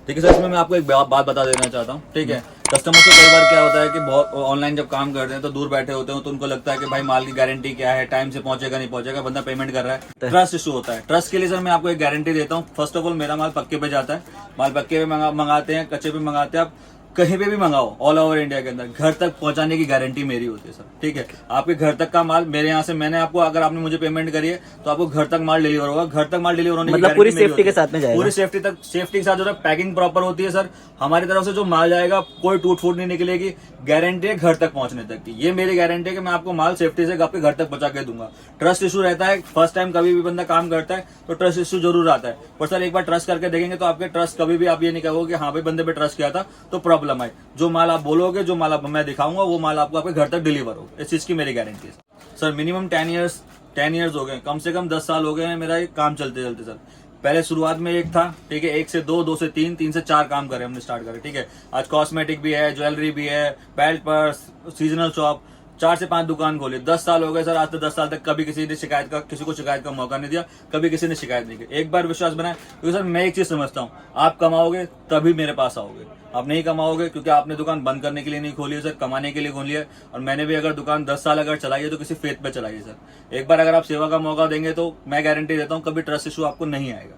ठीक है सर, इसमें मैं आपको एक बात बता देना चाहता हूँ। ठीक है, कस्टमर से कई बार क्या होता है कि बहुत ऑनलाइन जब काम करते हैं तो दूर बैठे होते हैं, तो उनको लगता है कि भाई माल की गारंटी क्या है, टाइम से पहुंचेगा नहीं पहुंचेगा, बंदा पेमेंट कर रहा है, ट्रस्ट इशू होता है। ट्रस्ट के लिए सर मैं आपको एक गारंटी देता हूँ। फर्स्ट ऑफ ऑल मेरा माल पक्के पे जाता है, माल पक्के पे मंगाते हैं, कच्चे पे मंगाते हैं, आप कहीं पे भी मंगाओ ऑल ओवर इंडिया के अंदर घर तक पहुंचाने की गारंटी मेरी होती है सर। ठीक है, आपके घर तक का माल मेरे यहाँ से, मैंने आपको, अगर आपने मुझे पेमेंट करी है तो आपको घर तक माल डिलीवर होगा। घर तक माल डिलीवर होने मतलब पूरी सेफ्टी के साथ में जाएगा, पूरी सेफ्टी के साथ जो है पैकिंग प्रॉपर होती है सर। हमारी तरफ से जो माल जाएगा कोई टूट फूट नहीं निकलेगी, गारंटी है घर तक पहुंचने तक की। ये मेरी गारंटी है कि मैं आपको माल सेफ्टी से आपके घर तक पहुंचा के दूंगा। ट्रस्ट इशू रहता है, फर्स्ट टाइम कभी भी बंदा काम करता है तो ट्रस्ट इशू जरूर आता है, पर सर एक बार ट्रस्ट करके देखेंगे तो आपके ट्रस्ट कभी भी आप ये नहीं कहोगे हाँ भाई बंदे पे ट्रस्ट किया था तो प्रॉब्लम आई। जो माल आप बोलोगे, जो माल मैं दिखाऊंगा, वो माल आपको आपके घर तक डिलीवर होगा। इस चीज की मेरी गारंटी है सर। मिनिमम 10 ईयर्स हो गए, कम से कम 10 साल हो गए हैं मेरा ये काम चलते चलते सर। पहले शुरुआत में एक था, ठीक है, 1 से 2, 2 से 3, 3 से 4 काम करे हमने स्टार्ट करे। ठीक है, आज कॉस्मेटिक भी है, ज्वेलरी भी है, बेल्ट पर्स, सीजनल शॉप, 4 से 5 दुकान खोली। 10 साल हो गए सर। आज तो 10 साल तक कभी किसी को शिकायत का मौका नहीं दिया, कभी किसी ने शिकायत नहीं की। एक बार विश्वास बनाए, क्योंकि सर मैं एक चीज समझता हूँ, आप कमाओगे तभी मेरे पास आओगे, आप नहीं कमाओगे, क्योंकि आपने दुकान बंद करने के लिए नहीं खोली है सर, कमाने के लिए खोली है। और मैंने भी अगर दुकान 10 साल अगर चलाई है तो किसी फेथ पे चलाई है सर। एक बार अगर आप सेवा का मौका देंगे तो मैं गारंटी देता हूँ कभी ट्रस्ट इशू आपको नहीं आएगा।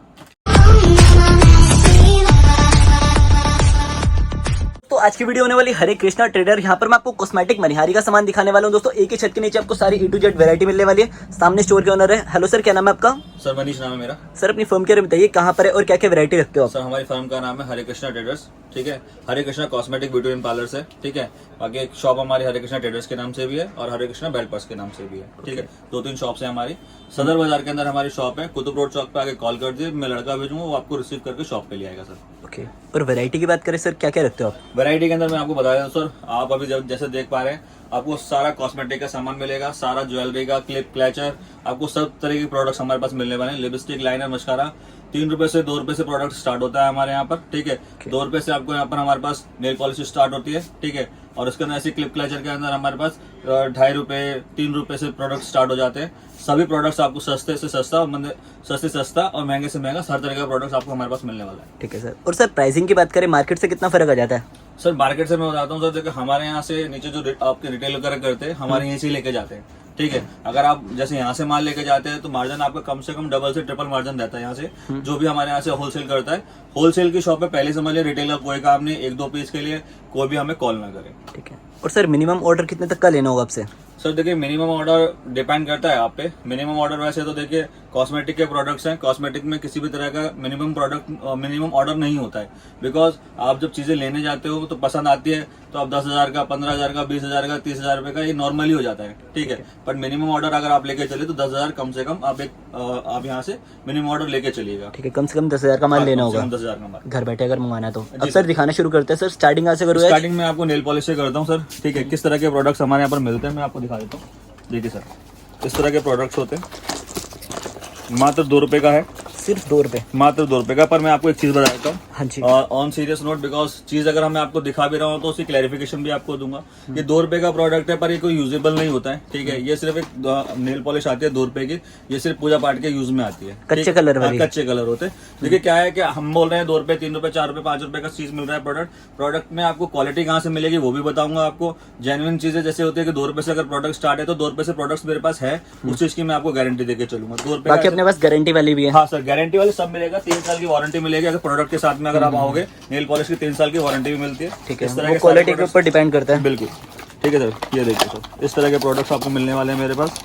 तो आज की वीडियो होने वाली हरे कृष्णा ट्रेडर। यहाँ पर मैं आपको कॉस्मेटिक मनिहारी का सामान दिखाने वाला हूँ दोस्तों। एक ही छत के नीचे आपको सारी A to Z वैरायटी मिलने वाली है। सामने स्टोर के ओनर है। हेलो सर, क्या नाम है आपका? सर मनीष नाम है मेरा। सर अपनी फर्म के बारे में बताइए, कहाँ पर है और क्या क्या वैरायटी रखते हो आप? सर हमारी फर्म का नाम है हरे कृष्णा ट्रेडर्स। ठीक है, Hare Krishna cosmetic beauty and parlours है। ठीक है, बाकी एक शॉप हमारी हरे कृष्णा ट्रेडर्स के नाम से भी है और हरे कृष्णा बेल्ट पर्स के नाम से भी है। ठीक है, 2-3 शॉप्स है हमारी। सदर बाजार के अंदर हमारी शॉप है। कुतुब रोड चौक पे आके कॉल कर दिए, मैं लड़का भेजूंगा, वो आपको रिसीव करके शॉप पे ले आएगा सर। ओके, और वैरायटी की बात करें सर, क्या क्या रखते हो आप? वैरायटी के अंदर मैं आपको बता देता हूँ सर, आप अभी जब जैसे देख पा रहे हैं, आपको सारा कॉस्मेटिक का सामान मिलेगा, सारा ज्वेलरी का, क्लिप, क्लचर, आपको सब तरह के प्रोडक्ट्स हमारे पास मिलने वाले हैं। लिपस्टिक, लाइनर, मस्कारा, 3 रुपए से 2 रुपए से प्रोडक्ट स्टार्ट होता है हमारे यहाँ पर। ठीक है, 2 रुपए से आपको यहाँ पर हमारे पास नेल पॉलिश स्टार्ट होती है। ठीक है, और उसके अंदर ऐसे क्लिप क्लचर के अंदर हमारे पास 2.5 रुपए, 3 रुपए से प्रोडक्ट स्टार्ट हो जाते हैं। सभी प्रोडक्ट्स आपको सस्ते से सस्ता और महंगे से महंगा हर तरह का प्रोडक्ट्स आपको हमारे पास मिलने वाला है। ठीक है सर, और सर प्राइसिंग की बात करें, मार्केट से कितना फर्क आ जाता है? सर मार्केट से मैं बताता हूँ सर, देखिए हमारे यहाँ से नीचे जो आपके रिटेल वगैरह करते हैं, हमारे यहीं से लेके जाते हैं। ठीक है, अगर आप जैसे यहाँ से माल लेके जाते हैं तो मार्जिन आपका कम से कम डबल से ट्रिपल मार्जिन रहता है यहाँ से, जो भी हमारे यहाँ से होलसेल करता है। होलसेल की शॉप पे पहले समझ लिया, रिटेल का कोई काम नहीं, 1-2 पीस के लिए कोई भी हमें कॉल ना करे। ठीक है, और सर मिनिमम ऑर्डर कितने तक का लेना होगा आपसे? सर देखिए, मिनिमम ऑर्डर डिपेंड करता है आप पे। मिनिमम ऑर्डर वैसे तो देखिए कॉस्मेटिक के प्रोडक्ट्स हैं, कॉस्मेटिक में किसी भी तरह का मिनिमम ऑर्डर नहीं होता है, बिकॉज आप जब चीजें लेने जाते हो तो पसंद आती है तो आप 10,000 का, 15,000 का, 20,000 का, 30,000 रुपए का ये नॉर्मली हो जाता है। ठीक है, पर मिनिमम ऑर्डर अगर आप लेके चले तो 10,000 कम से कम आप यहाँ से मिनिमम ऑर्डर लेके चलिएगा। ठीक है, कम से कम 10,000 का माल लेना होगा, 10,000 का माल घर बैठे अगर मंगवाना है तो। अब सर दिखाना शुरू करते हैं सर, स्टार्टिंग कहाँ से करूँ? स्टार्टिंग में आपको नेल पॉलिश से करता हूँ सर। ठीक है, किस तरह के प्रोडक्ट्स हमारे यहाँ पर मिलते हैं मैं आपको दिखा देता हूँ। देखिए सर, इस तरह के प्रोडक्ट्स होते हैं, मात्र 2 रुपए का है, सिर्फ 2 रुपए, मात्र 2 रुपए का। पर मैं आपको एक चीज बता देता हूँ, हाँ जी, ऑन सीरियस नोट, बिकॉज चीज अगर मैं आपको दिखा भी रहा हूँ तो उसकी क्लैरिफिकेशन भी आपको दूंगा। ये 2 रुपए का प्रोडक्ट है, पर ये कोई यूजेबल नहीं होता है। ठीक है, ये सिर्फ एक नेल पॉलिश आती है 2 रुपए की, ये सिर्फ पूजा पाठ के यूज में आती है। कच्चे कलर वाली, कच्चे कलर होते हैं। देखिए क्या है कि हम बोल रहे हैं 2 रुपए, 3 रुपए, 4 रुपए, 5 रुपए का चीज मिल रहा है प्रोडक्ट में आपको क्वालिटी कहाँ से मिलेगी वो भी बताऊंगा आपको। जेन्युइन चीजें जैसे होती है कि 2 रुपए से अगर प्रोडक्ट स्टार्ट है तो 2 रुपए से प्रोडक्ट्स मेरे पास है, उस चीज की मैं आपको गारंटी देके चलूंगा। 2 रुपए बाकी अपने पास गारंटी वाली भी है। हाँ सर, गारंटी वाले सब मिलेगा। 3 साल की वारंटी मिलेगी अगर प्रोडक्ट के साथ में अगर आप आओगे। नेल पॉलिश की 3 साल की वारंटी भी मिलती है। ठीक है, इस तरह वो के क्वालिटी के ऊपर डिपेंड करता है। बिल्कुल। ठीक है सर, ये देखिए सर, इस तरह के प्रोडक्ट्स आपको मिलने वाले हैं मेरे पास।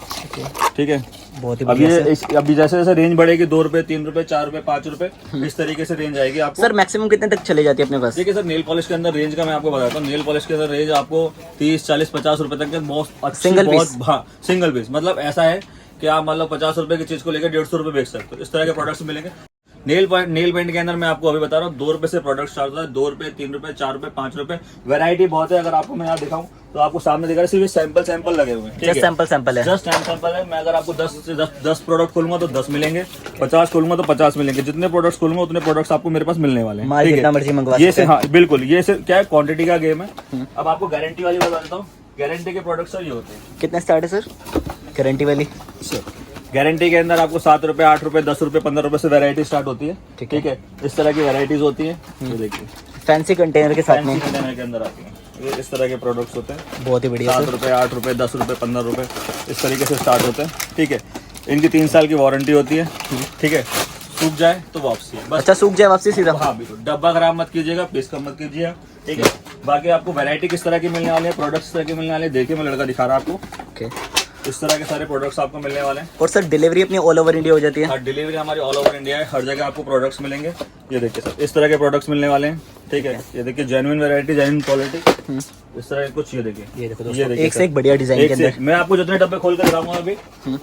ठीक है, बहुत ही अभी जैसे जैसे रेंज बढ़ेगी 2 रुपए, 3 रुपए, 4 रुपए, 5 रुपए, इस तरीके से रेंज आएगी आपको। सर मैक्सिमम कितने तक चले जाती है अपने पास? देखिए सर, नेल पॉलिश के अंदर रेंज का मैं आपको बताता हूँ। नेल पॉलिश के अंदर रेंज आपको 30, 40, 50 रुपए तक के बहुत अच्छी, सिंगल पीस। हाँ सिंगल पीस, मतलब ऐसा है कि आप मतलब 50 रुपए की चीज को लेकर 150 रुपए बेच सकते हो। इस तरह के प्रोडक्ट्स मिलेंगे। नेल पेंट के अंदर मैं आपको अभी बता रहा हूँ 2 रुपए से प्रोडक्ट स्टार्ट होता है। 2 रुपए, 3 रुपए, 4 रुपए, 5 रुपए, वैरायटी बहुत है। अगर आपको मैं यहाँ दिखाऊं तो आपको सामने दिख रहा है, सिर्फ सैंपल लगे हुए हैं। जस्ट सैंपल है, जस्ट सैंपल है। मैं अगर आपको 10 प्रोडक्ट खोलूंगा तो 10 मिलेंगे, 50 खोलूंगा तो 50 मिलेंगे। जितने प्रोडक्ट्स खोलूंगा उतने प्रोडक्ट्स आपको मेरे पास मिलने वाले हैं। जितना मर्जी मंगवा ये से, हाँ बिल्कुल, ये से क्या है, क्वांटिटी का गेम है। अब आपको गारंटी वाली बता देता हूँ। गारंटी के प्रोडक्ट सर ये होते हैं। कितने स्टार्ट है सर गारंटी वाली? सर गारंटी के अंदर आपको 7 रुपए, 8 रुपए, 10 रुपए, 15 रुपए से वैरायटी स्टार्ट होती है। ठीक है। ठीक है, इस तरह की वैरायटीज होती है। ये देखिए फैंसी कंटेनर के साथ में फैंसी कंटेनर के अंदर आती है। ये इस तरह के प्रोडक्ट्स होते हैं। बहुत ही बढ़िया 7 सर। रुपए, 8 रुपए, 10 रुपए, 15 रुपए इस तरीके से स्टार्ट होते हैं। ठीक है, इनकी 3 साल की वारंटी होती है। ठीक है, सूख जाए तो वापसी है बस। अच्छा, सूख जाए वापसी सीधा? हाँ बिल्कुल, डब्बा खराब मत कीजिएगा, पीस कम मत कीजिएगा। ठीक है, बाकी आपको वैरायटी किस तरह की मिलने वाली है, प्रोडक्ट्स किस तरह के मिलने वाले हैं, देखिए मैं लड़का दिखा रहा हूँ आपको। ओके। इस तरह के सारे प्रोडक्ट्स आपको मिलने वाले हैं। और सर डिलीवरी अपनी ऑल ओवर इंडिया हो जाती है? हाँ, डिलीवरी हमारी ऑल ओवर इंडिया है, हर जगह आपको प्रोडक्ट्स मिलेंगे। ये देखिए सर, इस तरह के प्रोडक्ट्स मिलने वाले हैं। ठीक है, ये देखिए जेन्युइन वैरायटी, जेन्युइन क्वालिटी इस तरह के कुछ। ये देखिए, ये देखो ये देखिए एक से सर, एक बढ़िया डिजाइन एक के से अंदर। एक। मैं आपको जितने डब्बे खोल कर दिखाऊंगा अभी,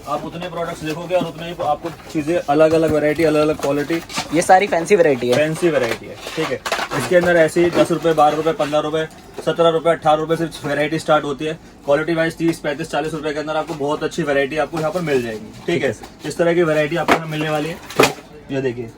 आप उतने प्रोडक्ट्स देखोगे और उतने ही आपको चीजें, अलग अलग वैरायटी, अलग अलग क्वालिटी। ये सारी फैंसी वैरायटी है? फैंसी वैरायटी है। ठीक है, इसके अंदर ऐसी 10 रुपए, 12 रुपए, 15 रुपए, 17 रुपए, 18 रुपए से वैरायटी स्टार्ट होती है। क्वालिटी वाइज 30, 35, 40 रुपए के अंदर आपको बहुत अच्छी वैरायटी आपको यहाँ पर मिल जाएगी। ठीक है, इस तरह की वैरायटी आपको यहाँ मिलने वाली है। ये देखिए,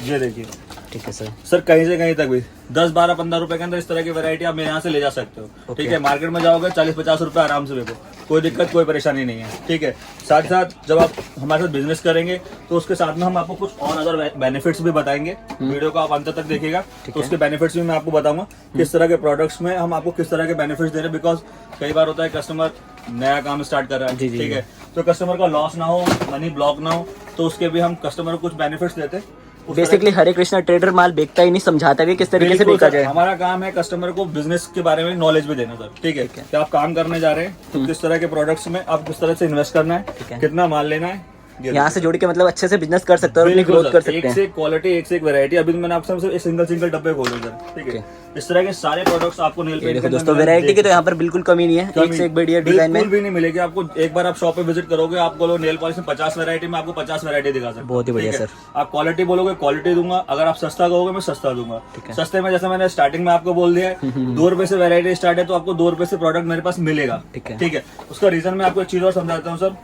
ये देखिए। ठीक है सर। सर कहीं से कहीं तक भी 10, 12, 15 रुपए के अंदर इस तरह की वैरायटी आप मेरे यहाँ से ले जा सकते हो। ठीक है, मार्केट में जाओगे 40, 50 रुपए आराम से देखो, कोई दिक्कत, कोई परेशानी नहीं है। ठीक है, साथ साथ जब आप हमारे साथ बिजनेस करेंगे तो उसके साथ में हम आपको कुछ और अदर बेनिफिट्स भी बताएंगे। वीडियो को आप अंत तक देखिएगा तो उसके बेनिफिट्स भी मैं आपको बताऊंगा, किस तरह के प्रोडक्ट्स में हम आपको किस तरह के बेनिफिट्स दे रहे हैं। बिकॉज कई बार होता है कस्टमर नया काम स्टार्ट कर रहा है। ठीक है, तो कस्टमर का लॉस ना हो, मनी ब्लॉक ना हो, तो उसके भी हम कस्टमर को कुछ बेनिफिट्स देते हैं। बेसिकली हरे कृष्णा ट्रेडर माल बेचता ही नहीं, समझाता भी किस तरीके से बेचा जाए। हमारा काम है कस्टमर को बिजनेस के बारे में नॉलेज भी देना सर। ठीक है, कि आप काम करने जा रहे हैं तो किस तरह के प्रोडक्ट्स में आप किस तरह से इन्वेस्ट करना है, कितना माल लेना है, यहाँ से जोड़ के मतलब अच्छे से बिजनेस कर सकते हो और अपनी ग्रोथ कर सकते हैं। एक से एक क्वालिटी, एक से एक वैरायटी। अभी मैंने आपसे सिंगल डब्बे खोले सर। ठीक है, इस तरह के सारे प्रोडक्ट्स आपको नेल पेंट देखो दोस्तों, वैरायटी की तो यहाँ पर बिल्कुल कमी नहीं है, एक से एक बढ़िया डिजाइन में भी नहीं मिलेगी आपको। एक बार आप शॉप पे विजिट करोगे, आप बोलो नेल पॉलिश में 50 वैरायटी में आपको 50 वैरायटी दिखा सकता हूं। बहुत ही बढ़िया सर। आप क्वालिटी बोलोगे, क्वालिटी दूंगा। अगर आप सस्ता कहोगे, मैं सस्ता दूंगा। सस्ते में जैसे मैंने स्टार्टिंग में आपको बोल दिया है, 2 रुपए से वैरायटी स्टार्ट है, तो आपको 2 रुपए से प्रोडक्ट मेरे पास मिलेगा। ठीक है, उसका रीजन मैं आपको एक चीज और समझाता हूँ सर।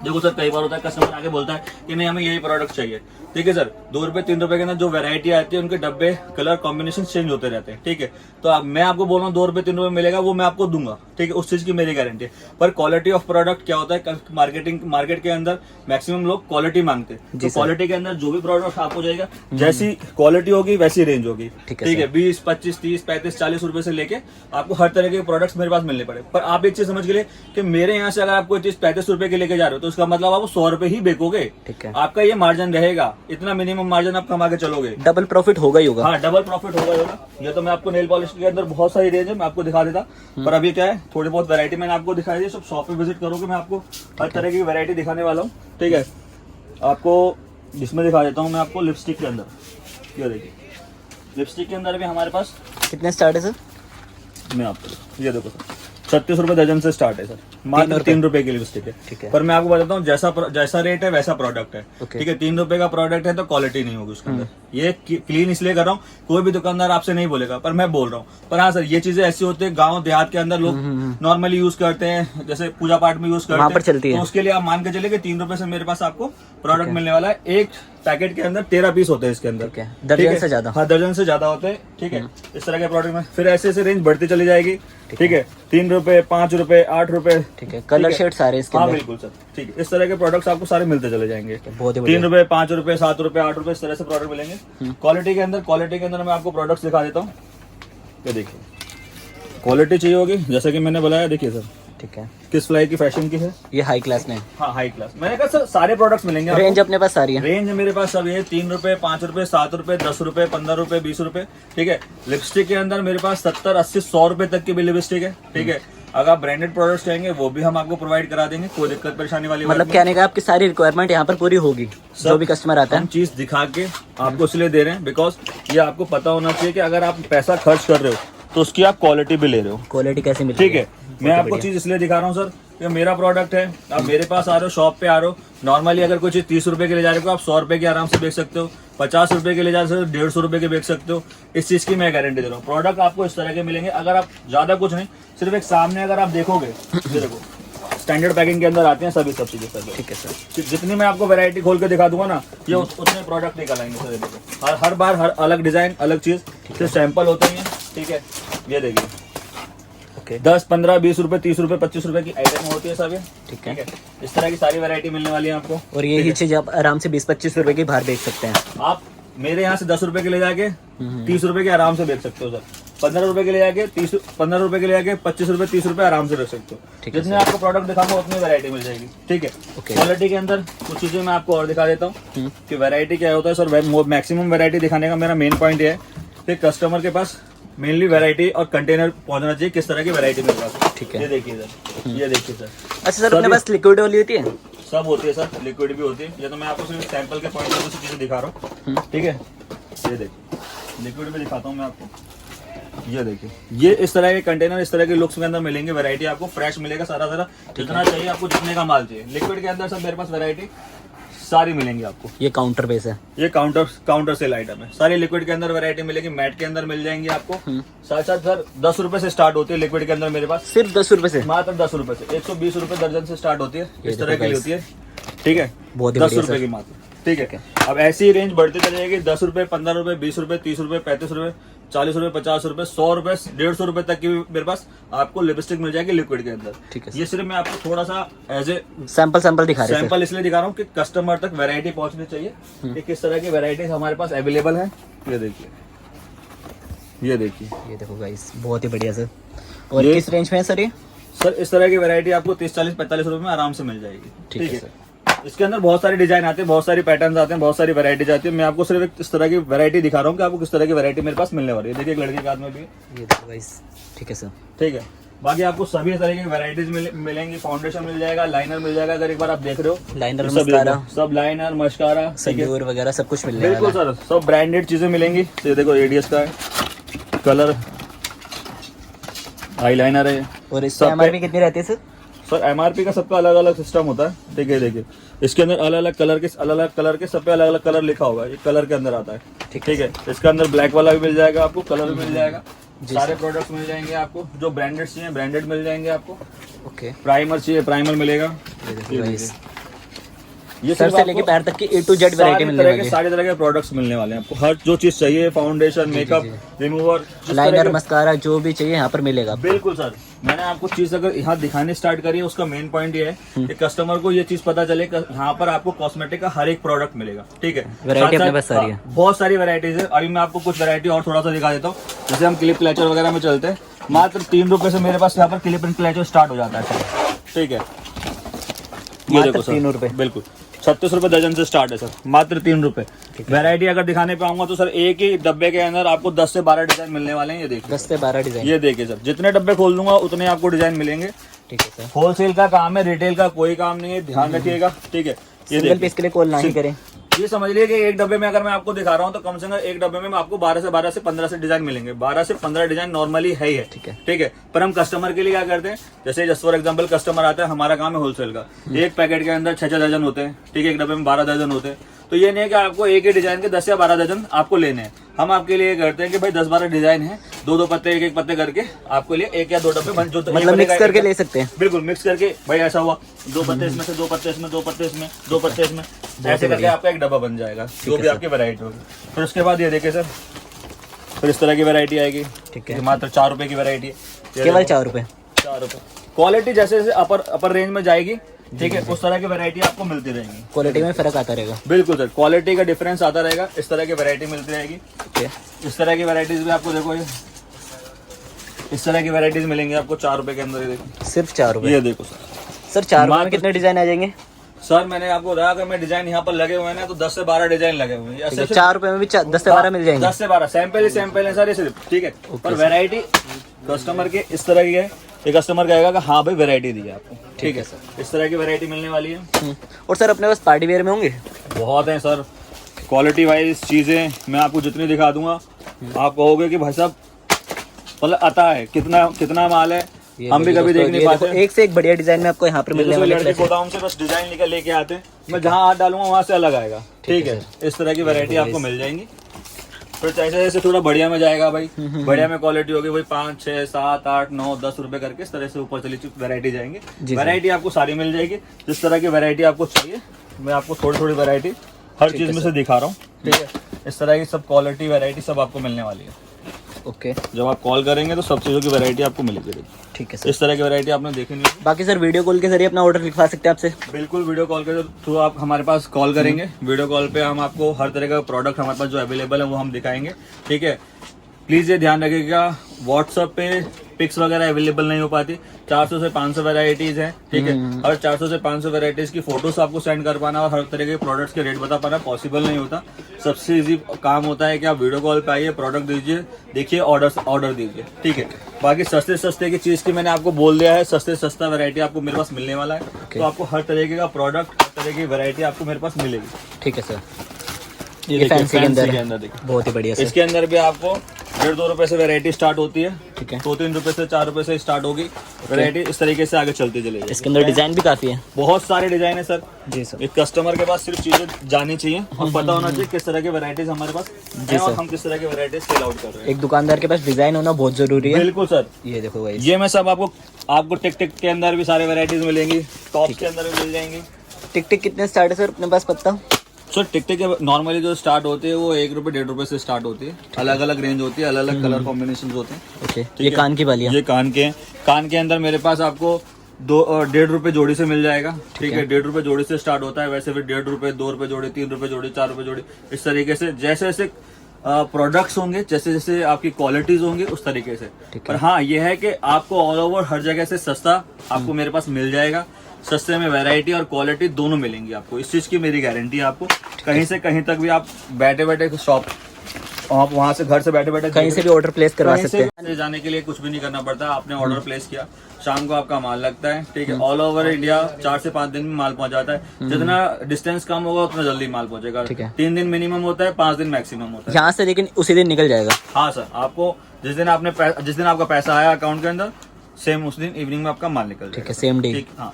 देखो सर, कई बार होता है कस्टमर आके बोलता है कि नहीं हमें यही प्रोडक्ट चाहिए। ठीक है सर, 2 रुपए 3 रुपए के अंदर जो वैरायटी आती है उनके डब्बे कलर कॉम्बिनेशन चेंज होते रहते हैं। ठीक है, तो मैं आपको बोल रहा हूँ 2 रुपए 3 रुपए मिलेगा, वो मैं आपको दूंगा। ठीक है, उस चीज की मेरी गारंटी है। पर क्वालिटी ऑफ प्रोडक्ट क्या होता है, मार्केट के अंदर मैक्सिमम लोग क्वालिटी मांगते हैं। तो क्वालिटी के अंदर जो भी प्रोडक्ट आपको जाएगा, जैसी क्वालिटी होगी वैसी रेंज होगी। ठीक है, 20, 25, 30, 35, 40 रुपए से लेके आपको हर तरह के प्रोडक्ट्स मेरे पास मिलने पड़े। पर आप एक चीज समझ के लिए कि मेरे यहाँ से अगर आप कोई चीज 35 रुपए के लेके जा रहे हो, तो उसका मतलब आप 100 रुपए ही बेचोगे। ठीक है, आपका ये मार्जिन रहेगा, इतना मिनिमम मार्जिन आप कमा के चलोगे। डबल प्रॉफिट होगा ही होगा। हाँ, डबल प्रॉफिट होगा ही होगा। ये तो मैं आपको नेल पॉलिश के अंदर बहुत सारी रेंज है, मैं आपको दिखा देता। पर अभी क्या है, थोड़ी बहुत वैरायटी मैंने आपको दिखाई दी। सब शॉप पे विजिट करोगे, मैं आपको हर तरह की वैरायटी दिखाने वाला हूँ। ठीक है, आपको इसमें दिखा देता हूँ मैं आपको लिपस्टिक के अंदर। ये देखिए, लिपस्टिक के अंदर भी हमारे पास कितने स्टार्ट है सर? मैं आपको ये देखो सर, 36 रुपए दर्जन से स्टार्ट है सर, मात्र 3 रुपए की लिपस्टिक है। ठीक है, पर मैं आपको बताता हूँ जैसा रेट है वैसा प्रोडक्ट है। ठीक है, 3 रुपए का प्रोडक्ट है तो क्वालिटी नहीं होगी उसके अंदर। ये क्लीन इसलिए कर रहा हूँ, कोई भी दुकानदार आपसे नहीं बोलेगा, पर मैं बोल रहा हूँ। पर हाँ सर, ये चीजें ऐसी होती है गाँव देहात के अंदर लोग नॉर्मली यूज करते हैं, जैसे पूजा पाठ में यूज करते हैं, चलती है। तो उसके लिए आप मान के चले कि 3 रुपए से मेरे पास आपको प्रोडक्ट मिलने वाला है। एक पैकेट के अंदर 13 पीस होते हैं इसके अंदर। दर्जन से ज्यादा? हाँ, दर्जन से ज्यादा होते हैं। ठीक है, इस तरह के प्रोडक्ट में फिर ऐसे ऐसे रेंज बढ़ती चली जाएगी। ठीक है, 3 रुपए, 5 रुपए, 8 रुपए। ठीक है, कलर शेड सारे इसके हाँ बिल्कुल सर। ठीक है, इस तरह के प्रोडक्ट्स आपको सारे मिलते चले जाएंगे। 3 रुपए, 5 रुपए, 7 रुपए, 8 रुपए, इस तरह से प्रोडक्ट मिलेंगे। क्वालिटी के अंदर मैं आपको प्रोडक्ट्स दिखा देता हूँ। ये देखिए, क्वालिटी चाहिए होगी जैसा कि मैंने बताया। देखिए सर, ठीक है, किस फ्लाई की फैशन की है, ये हाई क्लास में। हाँ हाई क्लास। मैंने कहा सर सारे प्रोडक्ट्स मिलेंगे। रेंज अपने पास सारी है? रेंज मेरे पास सब है 3 रुपए, 5 रुपए, 7 रुपए, 10 रुपए, 15 रुपए, 20 रुपए। ठीक है, लिपस्टिक के अंदर मेरे पास 70, 80, 100 रुपए तक की भी लिपस्टिक है। ठीक है, अगर आप ब्रांडेड प्रोडक्ट्स चाहेंगे वो भी हम आपको प्रोवाइड करा देंगे, कोई दिक्कत परेशानी वाली मतलब कहने का आपकी सारी रिक्वायरमेंट यहाँ पर पूरी होगी, जो भी कस्टमर आता है। हम चीज दिखा के आपको इसलिए दे रहे हैं बिकॉज ये आपको पता होना चाहिए कि अगर आप पैसा खर्च कर रहे हो तो उसकी आप क्वालिटी भी ले रहे हो। क्वालिटी कैसे मिलती है? ठीक है, मैं आपको चीज इसलिए दिखा रहा हूँ सर कि मेरा प्रोडक्ट है, आप मेरे पास आ रहे हो, शॉप पे आ रहे हो। नॉर्मली अगर कोई चीज 30 रुपए के ले जा रहे हो, आप 100 रुपए की आराम से बेच सकते हो। 50 रुपए के ले जा रहे हो, 150 रुपए के बेच सकते हो। इस चीज की मैं गारंटी दे रहा हूँ। प्रोडक्ट आपको इस तरह के मिलेंगे। अगर आप ज्यादा कुछ नहीं, सिर्फ एक सामने अगर आप देखोगे, ये देखो स्टैंडर्ड पैकिंग के अंदर आते हैं सभी सब चीजें सर। ठीक है सर, जितनी मैं आपको वैरायटी खोल के दिखा दूंगा ना, ये उतने प्रोडक्ट निकल आएंगे सर। देखो हर बार हर अलग डिजाइन, अलग चीज, सिर्फ सैंपल होते हैं। ठीक है, ये देखिए ओके 10, 15, 20 रुपए, 30 रुपए, 25 रुपए की आइटम होती है सब ये। ठीक है। इस तरह की सारी वैरायटी मिलने वाली है आपको। और यही चीज आप आराम से 20-25 रुपए की बाहर बेच सकते हैं। आप मेरे यहाँ से 10 रुपए के ले जाके 30 रुपए के आराम से बेच सकते हो सर। 15 रुपए के ले जाके 15 रुपए के ले जाके 25 रुपए, 30 रुपए आराम से रख सकते हो। ठीक है जितने आपको प्रोडक्ट दिखाऊंगा उतनी वैरायटी मिल जाएगी। ठीक है। ओके। क्वालिटी के अंदर कुछ चीजें मैं आपको और दिखा देता हूँ कि वैरायटी क्या होता है सर। मैक्सिमम वैरायटी दिखाने का मेरा मेन पॉइंट ये है कि कस्टमर के पास मेनली वैरायटी और कंटेनर पहुंचना चाहिए, किस तरह की वैरायटी मेरे पास। ठीक है। ये देखिए सर, ये देखिए सर। अच्छा सर, अपने पास लिक्विड वाली होती है? सब होती है सर, लिक्विड भी होती है। ये तो मैं आपको सिर्फ सैंपल के पॉइंट से कुछ चीजें दिखा रहा हूँ। ठीक है। ये देखिए, लिक्विड में दिखाता हूँ मैं आपको। ये देखिए, ये इस तरह के कंटेनर, इस तरह के लुक्स के अंदर मिलेंगे। वैरायटी आपको फ्रेश मिलेगा सारा जितना चाहिए आपको, जितने का माल चाहिए। लिक्विड के अंदर सब मेरे पास वैरायटी सारी मिलेंगी आपको। ये काउंटर बेस है? ये काउंटर सेल आइटम है। सारी लिक्विड के अंदर वैरायटी मिलेगी। मैट के अंदर मिल जाएंगी आपको। साथ साथ सर 10 रुपए से स्टार्ट होती है लिक्विड के अंदर मेरे पास। सिर्फ 10 रुपए से? मात्र 10 रुपए से। 120 रुपए दर्जन से स्टार्ट होती है। इस तरह की होती है। ठीक है। बहुत ही 10 बढ़िया रुपए सर। की मात्र। ठीक है। अब ऐसी ही रेंज बढ़ती चली जाएगी। 10 रुपए, 15 रुपए, 20 रुपए, 30 रुपए, 35 रुपए, 40 रुपए, 50 रुपए, 100 रुपए, 150 रुपए तक की मेरे पास आपको लिपस्टिक मिल जाएगी लिक्विड के अंदर। ठीक है। ये सिर्फ मैं आपको थोड़ा सा एज ए सैंपल दिखा रहे हैं। सैंपल इसलिए दिखा रहा हूँ कि कस्टमर तक वैरायटी पहुंचनी चाहिए कि किस तरह की वैरायटीज हमारे पास अवेलेबल है। ये देखिए, ये देखिए, ये देखो गाइस, बहुत ही बढ़िया सर। और ये- किस रेंज में है सर ये? सर इस तरह की वैरायटी आपको 30, 40, 45 रुपए में आराम से मिल जाएगी। ठीक है सर। इसके अंदर बहुत सारे डिजाइन आते हैं, बहुत सारी पैटर्न्स आते हैं, बहुत सारी वैरायटीज आती है। मैं आपको सिर्फ एक इस तरह की वैरायटी दिखा रहा हूँ कि आपको किस तरह की वैरायटी मेरे पास मिलने वाली है। देखिए, एक लड़के के हाथ में भी है। ये देखो गाइस। ठीक है सर। ठीक है। बाकी आपको सभी तरह की वैरायटीज मिलेंगी। फाउंडेशन मिल जाएगा, लाइनर मिल जाएगा। अगर एक बार आप देख रहे हो, लाइनर, तो सब मस्कारा, देखो, सब लाइनर, मस्कारा, संदूर वगैरह सब कुछ मिलने बिल्कुल वाला है। सर। सब ब्रांडेड चीजें मिलेंगी। ये देखो, एडीएस का है, कलर, आईलाइनर है। और इसकी सब पे- एमआरपी कितनी रहती है सर? सर एमआरपी का सबका अलग अलग सिस्टम होता है। ठीक है। देखिए, इसके अंदर अलग अलग कलर के सब पे अलग अलग कलर लिखा होगा। ये कलर के अंदर आता है। ठीक है। इसके अंदर ब्लैक वाला भी मिल जाएगा आपको, कलर भी मिल जाएगा। सारे प्रोडक्ट्स मिल जाएंगे आपको। जो ब्रांडेड चाहिए ब्रांडेड मिल जाएंगे आपको। ओके। प्राइमर चाहिए प्राइमर मिलेगा। ये देखो गाइस, ये सर सिर्फ से लेके आपको पैर तक की A to Z वैरायटी मिलने वाली है। सारे तरह के प्रोडक्ट्स मिलने वाले हैं आपको। हर जो चीज चाहिए, foundation, makeup, remover, liner, mascara, जो भी चाहिए यहाँ पर मिलेगा। बिल्कुल सर। मैंने आपको चीज अगर यहाँ दिखाने स्टार्ट करी है, उसका मेन पॉइंट ये है कि कस्टमर को ये चीज पता चले कि यहाँ पर आपको कॉस्मेटिक का हर एक प्रोडक्ट मिलेगा। ठीक है। वैरायटी साथ-साथ, अपने पास सारी है। बहुत सारी वैरायटीज है। अभी मैं आपको कुछ वैरायटी और थोड़ा सा दिखा देता हूँ। जैसे हम क्लिप क्लैचर वगैरह में चलते हैं, मात्र 3 रुपए से मेरे पास यहाँ पर क्लिप एंड क्लैचर स्टार्ट हो जाता है। ठीक है। ये मात्र देखो सर, 3 रुपए। बिल्कुल 36 रुपए दर्जन से स्टार्ट है सर, मात्र 3 रुपए। वैरायटी अगर दिखाने पे आऊंगा तो सर एक ही डब्बे के अंदर आपको 10 से 12 डिजाइन मिलने वाले हैं। ये देखिए, 10 से 12 डिजाइन। ये देखिए सर, जितने डब्बे खोल दूंगा उतने आपको डिजाइन मिलेंगे। ठीक है सर। होलसेल का काम है, रिटेल का कोई काम नहीं है, ध्यान रखिएगा। ठीक है। ये सिंगल पीस के लिए कॉल ना ही करें। ये समझ लीजिए कि एक डब्बे में अगर मैं आपको दिखा रहा हूँ तो कम से कम एक डब्बे में आपको 12 से 15 से डिजाइन मिलेंगे। 12 से 15 डिजाइन नॉर्मली है ही है। ठीक है। ठीक है। पर हम कस्टमर के लिए क्या करते हैं, जैसे जस्ट फॉर एग्जांपल कस्टमर आता है, हमारा काम है होलसेल का। एक पैकेट के अंदर 6 दर्जन होते हैं। ठीक है। एक डब्बे में 12 दर्जन होते हैं। तो ये नहीं है कि आपको एक ही डिजाइन के 10 या 12 दर्जन आपको लेने हैं। हम आपके लिए करते हैं कि भाई 10-12 डिजाइन है, 2-2 पत्ते, एक पत्ते करके आपके लिए 1 या 2 डब्बे बन, जो मतलब मिक्स करके ले सकते हैं। बिल्कुल मिक्स करके। भाई ऐसा हुआ 2 पत्ते इसमें से, 2 पत्ते इसमें, 2 पत्ते इसमें, 2 पत्ते इसमें, ऐसे करके आपका एक डब्बा बन जाएगा, जो भी आपकी वैरायटी होगी। फिर उसके बाद ये देखिए सर, फिर इस तरह की वैरायटी आएगी। ठीक है। ये मात्र 4 रुपए की वैरायटी है। केवल 4 रुपए। 4 रुपए। क्वालिटी जैसे जैसे अपर रेंज में जाएगी, ठीक है, उस तरह की वैरायटी आपको मिलती रहेगी। क्वालिटी में फर्क आता रहेगा। बिल्कुल सर, क्वालिटी का डिफरेंस आता रहेगा। इस तरह की वैरायटी मिलती रहेगी। ओके। इस तरह की वैरायटीज भी आपको देखो, ये इस तरह की वैरायटीज मिलेंगी आपको 4 रुपए के अंदर। ये देखो, सिर्फ 4 रुपए। ये देखो सर 4 रुपए में मात्र- कितने डिजाइन आ जाएंगे? सर मैंने आपको बताया कि मैं डिजाइन यहाँ पर लगे हुए हैं ना, तो 10 से 12 डिजाइन लगे हुए हैं। ठीक है, 4 रुपए में भी 10 से 12 मिल जाएंगे। 10 से 12 सैंपल ही सैंपल है सर, ये सिर्फ। ठीक है। पर वैरायटी कस्टमर के इस तरह की है, ये कस्टमर कहेगा कि हाँ भाई वैरायटी दी है आपको। ठीक है सर, इस तरह की वैरायटी मिलने वाली है। और सर अपने पास पार्टी वेयर में होंगे? बहुत है सर, क्वालिटी वाइज चीजें मैं आपको जितनी दिखा दूंगा आप कहोगे कि भाई साहब मतलब आता है, कितना माल है, हम भी कभी देख नहीं पाते। एक से एक बढ़िया डिजाइन में आपको यहाँ पर मिलने वाले लड़के गोदाम से बस डिजाइन निकल लेके आते हैं, मैं जहाँ हाथ डालूंगा वहां से अलग आएगा। ठीक है। इस तरह की वैरायटी आपको मिल जाएंगी। फिर जैसे जैसे थोड़ा बढ़िया में जाएगा भाई, बढ़िया में क्वालिटी होगी भाई 5, 6, 7, 8, 9, 10 रुपए करके इस तरह से ऊपर चली वैरायटी जाएंगे। वैरायटी आपको सारी मिल जाएगी, जिस तरह की वैरायटी आपको चाहिए। मैं आपको थोड़ी थोड़ी वैरायटी हर चीज में से दिखा रहा हूँ। ठीक है। इस तरह की सब क्वालिटी वैरायटी सब आपको मिलने वाली है। ओके, जब आप कॉल करेंगे तो सब चीज़ों की वैरायटी आपको मिलेगी। ठीक है सर। इस तरह की वैरायटी आपने देखी नहीं है। बाकी सर वीडियो कॉल के जरिए अपना ऑर्डर लिखवा सकते हैं आपसे? बिल्कुल, वीडियो कॉल के थ्रू आप हमारे पास कॉल करेंगे, वीडियो कॉल पे हम आपको हर तरह का प्रोडक्ट हमारे पास जो अवेलेबल है वो हम दिखाएंगे। ठीक है, प्लीज़ ये ध्यान रखिएगा, व्हाट्सएप पे पिक्स वगैरह अवेलेबल नहीं हो पाती। 400 से 500 वैरायटीज हैं। ठीक है, और 400 से 500 वैरायटीज की फोटोज आपको सेंड कर पाना और हर तरह के प्रोडक्ट्स के रेट बता पाना पॉसिबल नहीं होता। सबसे इजी काम होता है कि आप वीडियो कॉल पे आइए, प्रोडक्ट दीजिए, देखिए, ऑर्डर दीजिए। ठीक है, बाकी सस्ते की चीज़ की मैंने आपको बोल दिया है, सस्ता वैरायटी आपको मेरे पास मिलने वाला है। तो आपको हर तरीके का प्रोडक्ट, हर तरह की वैरायटी आपको मेरे पास मिलेगी। ठीक है सर। ये फैंसी के अंदर देखिए, बहुत ही बढ़िया सर। इसके अंदर भी आपको 1.5-2 रुपए से वैरायटी स्टार्ट होती है। ठीक है, 2-3 रुपए से 4 रुपए से स्टार्ट होगी वैरायटी। इस तरीके से आगे चलती चलेगी। इसके अंदर डिजाइन भी काफी है। बहुत सारे डिजाइन है सर जी सर। एक कस्टमर के पास सिर्फ चीजें जानी चाहिए और पता होना चाहिए किस तरह की वैरायटीज हमारे पास है और हम किस तरह की वैरायटीज सेल आउट कर रहे हैं। एक दुकानदार के पास डिजाइन होना बहुत जरूरी है। बिल्कुल सर। ये देखो गाइस, ये मैं सब आपको टिक के अंदर भी सारे वैरायटीज मिलेंगी, टॉप्स के अंदर भी मिल जाएंगी। टिक कितने स्टार्ट है सर अपने पास पता? सर टिक नॉर्मली जो स्टार्ट होते हैं वो 1 रुपए 1.5 रुपए से स्टार्ट होती है। अलग अलग रेंज होती है, अलग अलग कलर कॉम्बिनेशन होते हैं। ओके, ये कान की बालियां। ये कान के हैं। कान के अंदर मेरे पास आपको 1.5 रुपए जोड़ी से मिल जाएगा। ठीक है, 1.5 रुपए जोड़ी से स्टार्ट होता है। वैसे फिर 1.5 रुपए, 2 रुपए जोड़ी, 3 रुपए जोड़ी, 4 रुपए जोड़ी, इस तरीके से जैसे जैसे प्रोडक्ट्स होंगे, जैसे जैसे आपकी क्वालिटीज होंगी उस तरीके से। पर हाँ, ये है कि आपको ऑल ओवर हर जगह से सस्ता आपको मेरे पास मिल जाएगा। सस्ते में वैरायटी और क्वालिटी दोनों मिलेंगी आपको। इस चीज की मेरी गारंटी है आपको। कहीं से कहीं तक भी आप बैठे शॉप, आप वहाँ से घर से बैठे कहीं से भी ऑर्डर प्लेस करवा सकते हैं। कहीं से जाने के लिए कुछ भी नहीं करना पड़ता। आपने ऑर्डर प्लेस किया, शाम को आपका माल लगता है। ठीक है, ऑल ओवर इंडिया 4 से 5 दिन में माल पहुंच जाता है। जितना डिस्टेंस कम होगा उतना जल्दी माल पहुंचेगा। 3 दिन मिनिमम होता है, 5 दिन मैक्सिमम होता है यहाँ से, लेकिन उसी दिन निकल जाएगा। हाँ सर, आपको जिस दिन आपका पैसा आया अकाउंट के अंदर, सेम उस दिन इवनिंग में आपका माल निकल जाएगा। ठीक है, सेम डे। हाँ,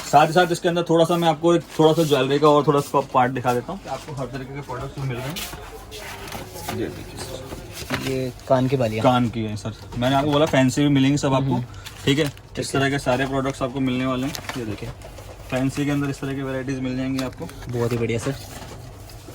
साथ ही साथ इसके अंदर थोड़ा सा मैं आपको एक थोड़ा सा ज्वेलरी का और थोड़ा सा पार्ट दिखा देता हूँ। आपको हर तरीके के प्रोडक्ट्स मिल रहे हैं। ये देखिए, ये कान की बालियां, कान की है सर। मैंने आपको बोला फैंसी भी मिलेंगी सब आपको। ठीक है, इस तरह के सारे प्रोडक्ट्स आपको मिलने वाले हैं। ये देखिए, फैंसी के अंदर इस तरह की वैरायटीज मिल जाएंगी आपको। बहुत ही बढ़िया सर।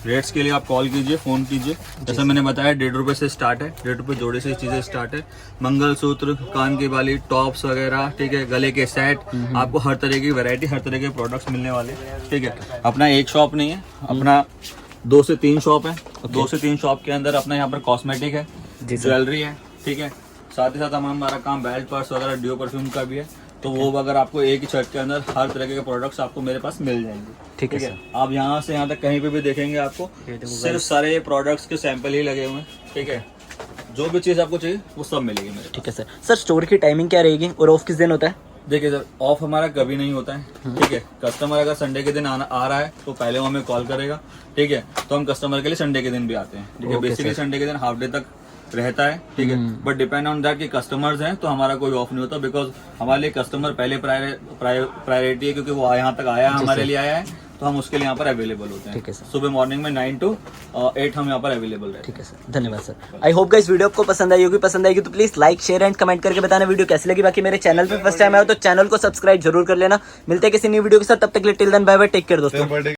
रेट्स के लिए आप कॉल कीजिए, फोन कीजिए। जैसा मैंने बताया 1.5 रुपए से स्टार्ट है, 1.5 रुपए जोड़े से चीजें स्टार्ट है। मंगलसूत्र, कान की बाली, टॉप्स वगैरह, ठीक है, गले के सेट, आपको हर तरह की वैरायटी, हर तरह के प्रोडक्ट्स मिलने वाले हैं। ठीक है, अपना एक शॉप नहीं है, अपना 2 से 3 शॉप है। 2 से 3 शॉप के अंदर अपना यहाँ पर कॉस्मेटिक है, ज्वेलरी है। ठीक है, साथ ही साथ हमारा काम बेल्ट, पर्स वगैरह, ड्यू परफ्यूम का भी है। तो वो अगर आपको एक ही छत के अंदर हर तरह के प्रोडक्ट्स आपको मेरे पास मिल जाएंगे। ठीक है, आप यहाँ से यहाँ तक कहीं पे भी देखेंगे आपको सिर्फ सारे प्रोडक्ट्स के सैंपल ही लगे हुए हैं। ठीक है, जो भी चीज आपको चाहिए वो सब मिलेगी मेरे। ठीक है सर। सर स्टोर की टाइमिंग क्या रहेगी और ऑफ किस दिन होता है? देखिए सर, ऑफ हमारा कभी नहीं होता है। ठीक है, कस्टमर अगर संडे के दिन आ रहा है तो पहले वो हमें कॉल करेगा। ठीक है, तो हम कस्टमर के लिए संडे के दिन भी आते हैं। ठीक है, बेसिकली संडे के दिन हाफ डे तक रहता है। ठीक है, बट डिपेंड ऑन दैट कि कस्टमर्स हैं तो हमारा कोई ऑफ नहीं होता। बिकॉज हमारे लिए कस्टमर पहले प्रायोरिटी है, क्योंकि वो यहाँ तक आया है, हमारे लिए आया है, तो हम उसके लिए यहाँ पर अवेलेबल होते हैं। ठीक है सर। सुबह मॉर्निंग में 9 to 8 हम यहाँ पर अवेलेबल रहते हैं। ठीक है सर, धन्यवाद sir. I hope guys video आपको पसंद आई होगी। पसंद आएगी तो please like, share and comment करके बताना वीडियो कैसी लगी। बाकी मेरे चैनल पे फर्स्ट टाइम आया हो तो चैनल को सब्सक्राइब जरूर कर लेना। मिलते हैं किसी न्यू वीडियो के साथ, तब तक के लिए till then bye bye, take care दोस्तों।